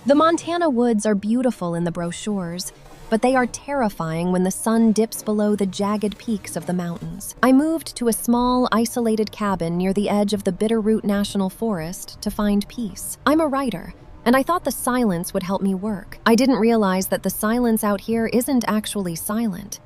The Montana woods are beautiful in the brochures, but they are terrifying when the sun dips below the jagged peaks of the mountains. I moved to a small, isolated cabin near the edge of the Bitterroot National Forest to find peace. I'm a writer, and I thought the silence would help me work. I didn't realize that the silence out here isn't actually silent.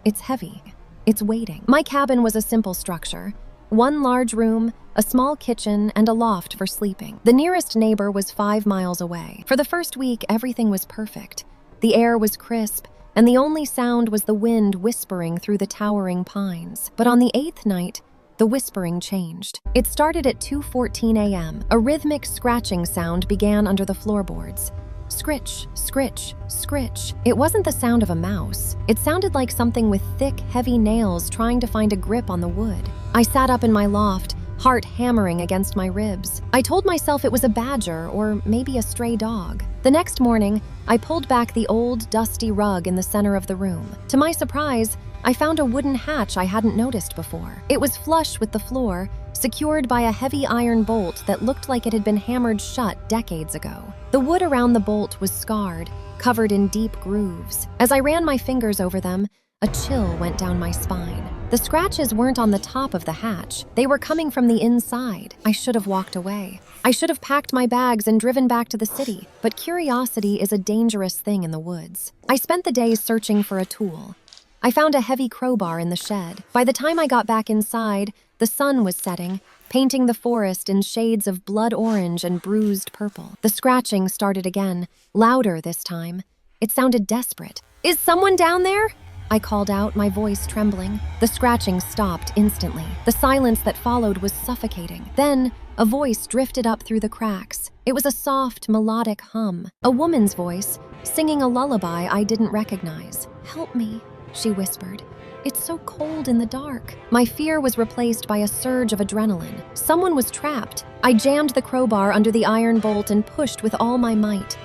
It's heavy. It's waiting. My cabin was a simple structure. One large room, a small kitchen, and a loft for sleeping. The nearest neighbor was 5 miles away. For the first week, everything was perfect. The air was crisp, and the only sound was the wind whispering through the towering pines. But on the 8th night, the whispering changed. It started at 2:14 a.m. A rhythmic scratching sound began under the floorboards. Scritch, scritch, scritch. It wasn't the sound of a mouse. It sounded like something with thick, heavy nails trying to find a grip on the wood. I sat up in my loft, heart hammering against my ribs. I told myself it was a badger or maybe a stray dog. The next morning, I pulled back the old, dusty rug in the center of the room. To my surprise, I found a wooden hatch I hadn't noticed before. It was flush with the floor, secured by a heavy iron bolt that looked like it had been hammered shut decades ago. The wood around the bolt was scarred, covered in deep grooves. As I ran my fingers over them, a chill went down my spine. The scratches weren't on the top of the hatch. They were coming from the inside. I should have walked away. I should have packed my bags and driven back to the city. But curiosity is a dangerous thing in the woods. I spent the day searching for a tool. I found a heavy crowbar in the shed. By the time I got back inside, the sun was setting, painting the forest in shades of blood orange and bruised purple. The scratching started again, louder this time. It sounded desperate. "Is someone down there?" I called out, my voice trembling. The scratching stopped instantly. The silence that followed was suffocating. Then, a voice drifted up through the cracks. It was a soft, melodic hum. A woman's voice, singing a lullaby I didn't recognize. "Help me," she whispered. "It's so cold in the dark." My fear was replaced by a surge of adrenaline. Someone was trapped. I jammed the crowbar under the iron bolt and pushed with all my might.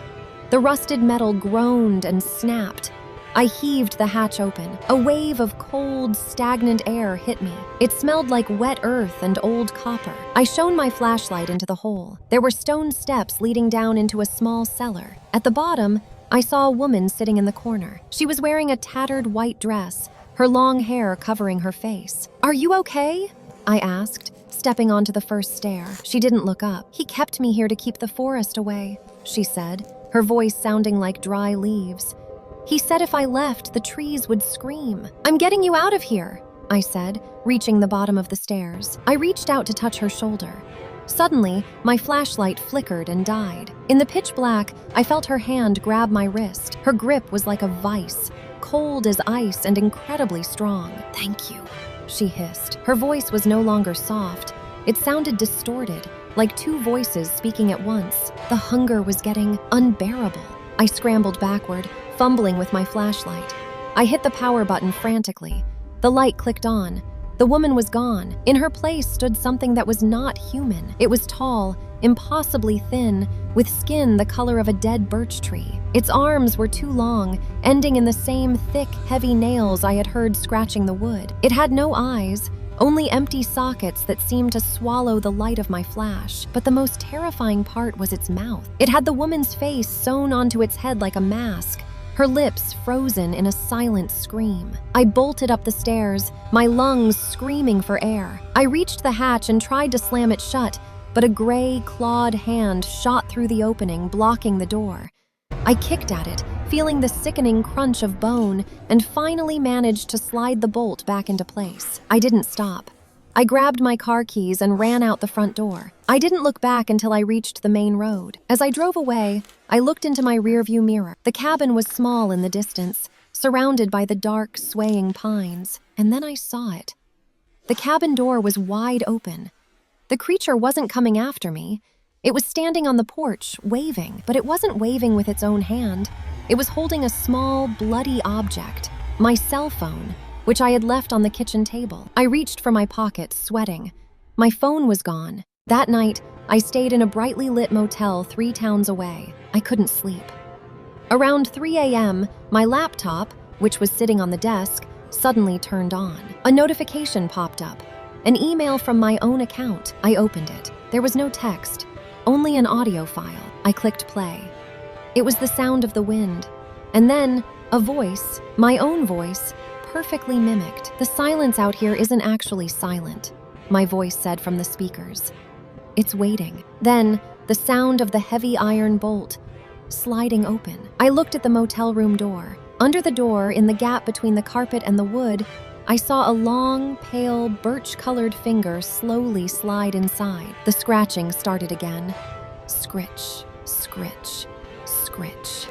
The rusted metal groaned and snapped. I heaved the hatch open. A wave of cold, stagnant air hit me. It smelled like wet earth and old copper. I shone my flashlight into the hole. There were stone steps leading down into a small cellar. At the bottom, I saw a woman sitting in the corner. She was wearing a tattered white dress, her long hair covering her face. "Are you okay?" I asked, stepping onto the first stair. She didn't look up. "He kept me here to keep the forest away," she said, her voice sounding like dry leaves. "He said if I left, the trees would scream." "I'm getting you out of here," I said, reaching the bottom of the stairs. I reached out to touch her shoulder. Suddenly, my flashlight flickered and died. In the pitch black, I felt her hand grab my wrist. Her grip was like a vice, cold as ice and incredibly strong. "Thank you," she hissed. Her voice was no longer soft. It sounded distorted, like two voices speaking at once. The hunger was getting unbearable. I scrambled backward, fumbling with my flashlight. I hit the power button frantically. The light clicked on. The woman was gone. In her place stood something that was not human. It was tall, impossibly thin, with skin the color of a dead birch tree. Its arms were too long, ending in the same thick, heavy nails I had heard scratching the wood. It had no eyes, only empty sockets that seemed to swallow the light of my flash. But the most terrifying part was its mouth. It had the woman's face sewn onto its head like a mask, her lips frozen in a silent scream. I bolted up the stairs, my lungs screaming for air. I reached the hatch and tried to slam it shut, but a gray, clawed hand shot through the opening, blocking the door. I kicked at it, feeling the sickening crunch of bone, and finally managed to slide the bolt back into place. I didn't stop. I grabbed my car keys and ran out the front door. I didn't look back until I reached the main road. As I drove away, I looked into my rearview mirror. The cabin was small in the distance, surrounded by the dark, swaying pines, and then I saw it. The cabin door was wide open. The creature wasn't coming after me. It was standing on the porch, waving, but it wasn't waving with its own hand. It was holding a small, bloody object, my cell phone, which I had left on the kitchen table. I reached for my pocket, sweating. My phone was gone. That night, I stayed in a brightly lit motel 3 towns away. I couldn't sleep. Around 3 a.m., my laptop, which was sitting on the desk, suddenly turned on. A notification popped up. An email from my own account. I opened it. There was no text, only an audio file. I clicked play. It was the sound of the wind. And then, a voice, my own voice, perfectly mimicked. "The silence out here isn't actually silent," my voice said from the speakers. "It's waiting." Then, the sound of the heavy iron bolt sliding open. I looked at the motel room door. Under the door, in the gap between the carpet and the wood, I saw a long, pale, birch-colored finger slowly slide inside. The scratching started again. Scritch, scritch, scritch.